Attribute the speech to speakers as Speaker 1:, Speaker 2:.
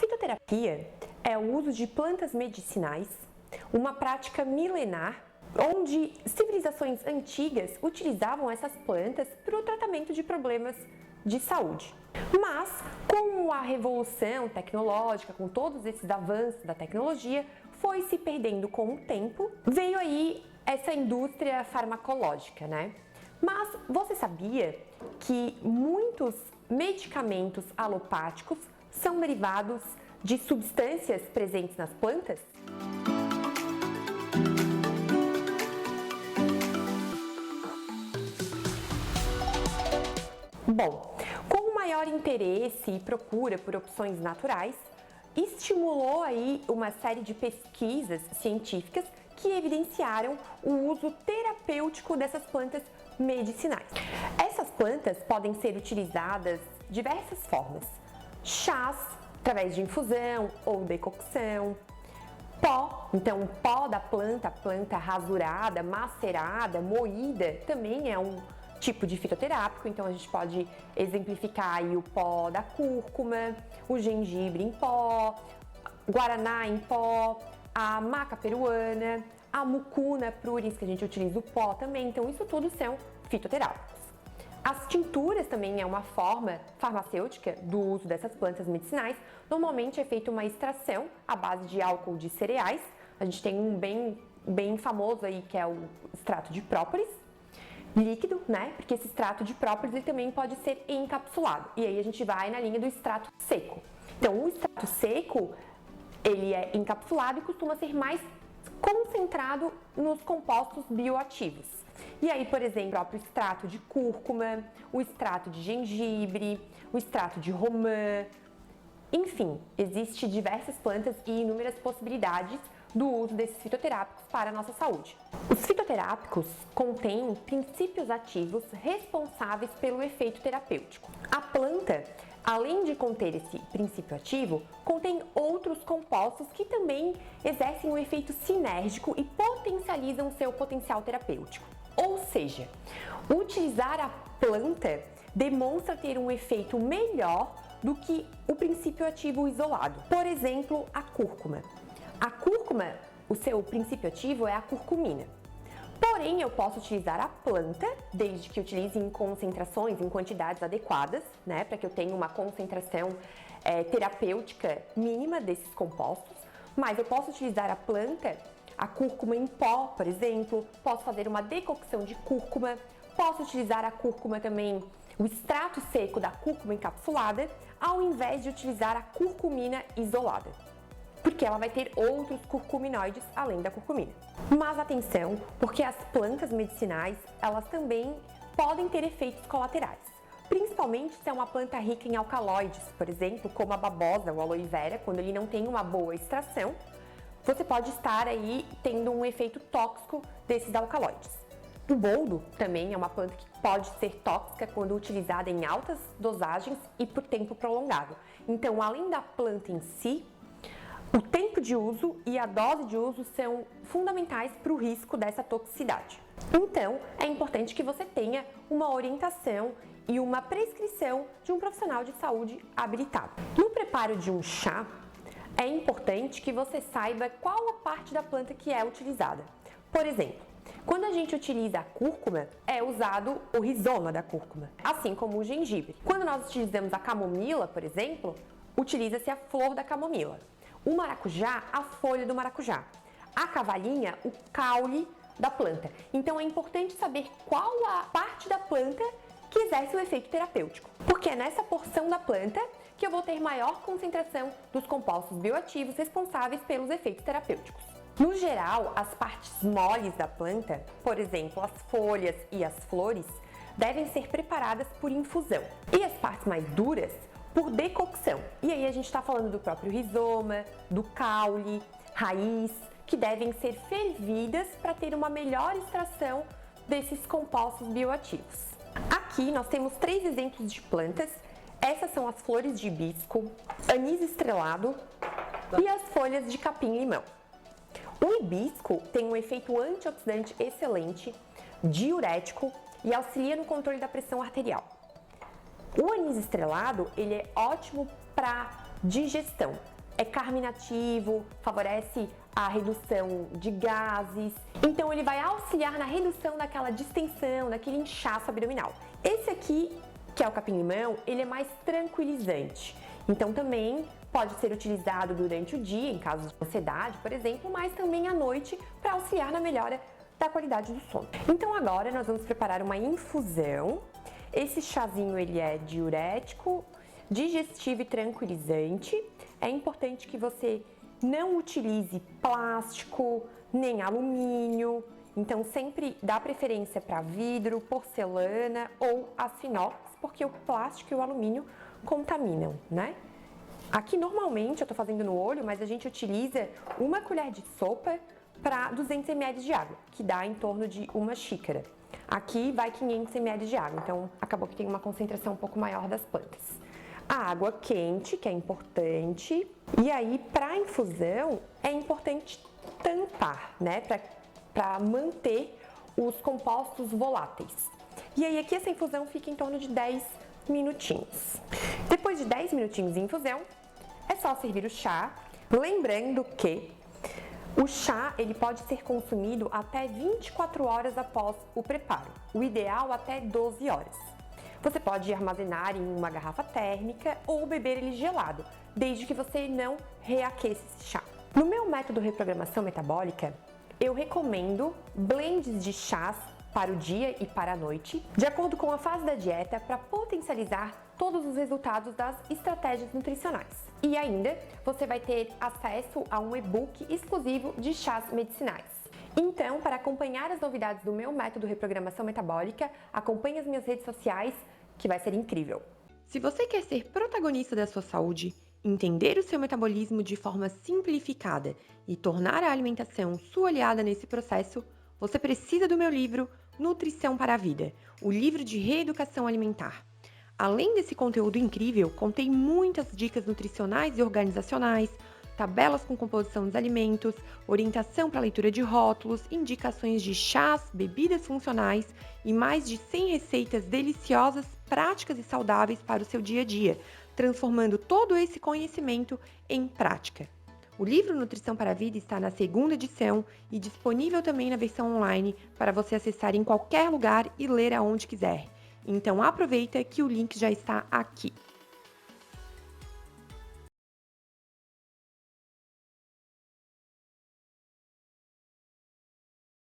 Speaker 1: fitoterapia é o uso de plantas medicinais, uma prática milenar, onde civilizações antigas utilizavam essas plantas para o tratamento de problemas de saúde. Mas, com a revolução tecnológica, com todos esses avanços da tecnologia, foi se perdendo com o tempo, veio aí essa indústria farmacológica, né? Mas você sabia que muitos medicamentos alopáticos são derivados de substâncias presentes nas plantas? Bom, com o maior interesse e procura por opções naturais, estimulou aí uma série de pesquisas científicas que evidenciaram o uso terapêutico dessas plantas medicinais. Essas plantas podem ser utilizadas de diversas formas: chás, através de infusão ou decocção, pó, então o pó da planta, a planta rasurada, macerada, moída, também é um tipo de fitoterápico, então a gente pode exemplificar aí o pó da cúrcuma, o gengibre em pó, guaraná em pó, a maca peruana, a mucuna pruris, que a gente utiliza o pó também, então isso tudo são fitoterápicos. As tinturas também é uma forma farmacêutica do uso dessas plantas medicinais. Normalmente é feita uma extração à base de álcool de cereais. A gente tem um bem famoso aí, que é o extrato de própolis, líquido, né? Porque esse extrato de própolis ele também pode ser encapsulado. E aí a gente vai na linha do extrato seco. Então, o extrato seco, ele é encapsulado e costuma ser mais concentrado nos compostos bioativos. E aí, por exemplo, o próprio extrato de cúrcuma, o extrato de gengibre, o extrato de romã. Enfim, existem diversas plantas e inúmeras possibilidades do uso desses fitoterápicos para a nossa saúde. Os fitoterápicos contêm princípios ativos responsáveis pelo efeito terapêutico. A planta, além de conter esse princípio ativo, contém outros compostos que também exercem um efeito sinérgico e potencializam seu potencial terapêutico. Ou seja, utilizar a planta demonstra ter um efeito melhor do que o princípio ativo isolado. Por exemplo, a cúrcuma. A cúrcuma, o seu princípio ativo é a curcumina. Porém, eu posso utilizar a planta, desde que utilize em concentrações, em quantidades adequadas, né, para que eu tenha uma concentração terapêutica mínima desses compostos. Mas eu posso utilizar a planta, a cúrcuma em pó, por exemplo, posso fazer uma decocção de cúrcuma, posso utilizar a cúrcuma também, o extrato seco da cúrcuma encapsulada, ao invés de utilizar a curcumina isolada, porque ela vai ter outros curcuminoides além da curcumina. Mas atenção, porque as plantas medicinais, elas também podem ter efeitos colaterais, principalmente se é uma planta rica em alcaloides, por exemplo, como a babosa ou a aloe vera. Quando ele não tem uma boa extração, você pode estar aí tendo um efeito tóxico desses alcaloides. O boldo também é uma planta que pode ser tóxica quando utilizada em altas dosagens e por tempo prolongado. Então, além da planta em si, o tempo de uso e a dose de uso são fundamentais para o risco dessa toxicidade. Então, é importante que você tenha uma orientação e uma prescrição de um profissional de saúde habilitado. No preparo de um chá, é importante que você saiba qual a parte da planta que é utilizada. Por exemplo, quando a gente utiliza a cúrcuma, é usado o rizoma da cúrcuma, assim como o gengibre. Quando nós utilizamos a camomila, por exemplo, utiliza-se a flor da camomila. O maracujá, a folha do maracujá. A cavalinha, o caule da planta. Então é importante saber qual a parte da planta que exerce o efeito terapêutico, porque é nessa porção da planta que eu vou ter maior concentração dos compostos bioativos responsáveis pelos efeitos terapêuticos. No geral, as partes moles da planta, por exemplo, as folhas e as flores, devem ser preparadas por infusão, e as partes mais duras por decocção. E aí a gente está falando do próprio rizoma, do caule, raiz, que devem ser fervidas para ter uma melhor extração desses compostos bioativos. Aqui nós temos 3 exemplos de plantas. Essas são as flores de hibisco, anis estrelado e as folhas de capim-limão. O hibisco tem um efeito antioxidante excelente, diurético e auxilia no controle da pressão arterial. O anis estrelado, ele é ótimo para digestão, é carminativo, favorece a redução de gases. Então ele vai auxiliar na redução daquela distensão, daquele inchaço abdominal. Esse aqui, que é o capim-limão, ele é mais tranquilizante. Então também pode ser utilizado durante o dia, em caso de ansiedade, por exemplo, mas também à noite para auxiliar na melhora da qualidade do sono. Então agora nós vamos preparar uma infusão. Esse chazinho ele é diurético, digestivo e tranquilizante. É importante que você não utilize plástico, nem alumínio. Então sempre dá preferência para vidro, porcelana ou aço inox, porque o plástico e o alumínio contaminam, né? Aqui normalmente eu tô fazendo no olho, mas a gente utiliza uma colher de sopa para 200 ml de água, que dá em torno de uma xícara. Aqui vai 500 ml de água, então acabou que tem uma concentração um pouco maior das plantas. A água quente, que é importante. E aí, para infusão, é importante tampar, né? Para manter os compostos voláteis. E aí, aqui essa infusão fica em torno de 10 minutinhos. Depois de 10 minutinhos de infusão, é só servir o chá. Lembrando que o chá ele pode ser consumido até 24 horas após o preparo. O ideal até 12 horas. Você pode armazenar em uma garrafa térmica ou beber ele gelado, desde que você não reaqueça esse chá. No meu método Reprogramação Metabólica, eu recomendo blends de chás para o dia e para a noite, de acordo com a fase da dieta, para potencializar todos os resultados das estratégias nutricionais. E ainda, você vai ter acesso a um e-book exclusivo de chás medicinais. Então, para acompanhar as novidades do meu método Reprogramação Metabólica, acompanhe as minhas redes sociais, que vai ser incrível. Se você quer ser protagonista da sua saúde, entender o seu metabolismo de forma simplificada e tornar a alimentação sua aliada nesse processo, você precisa do meu livro Nutrição para a Vida, o livro de reeducação alimentar. Além desse conteúdo incrível, contém muitas dicas nutricionais e organizacionais, tabelas com composição dos alimentos, orientação para leitura de rótulos, indicações de chás, bebidas funcionais e mais de 100 receitas deliciosas, práticas e saudáveis para o seu dia a dia, transformando todo esse conhecimento em prática. O livro Nutrição para a Vida está na 2ª edição e disponível também na versão online para você acessar em qualquer lugar e ler aonde quiser. Então aproveita que o link já está aqui.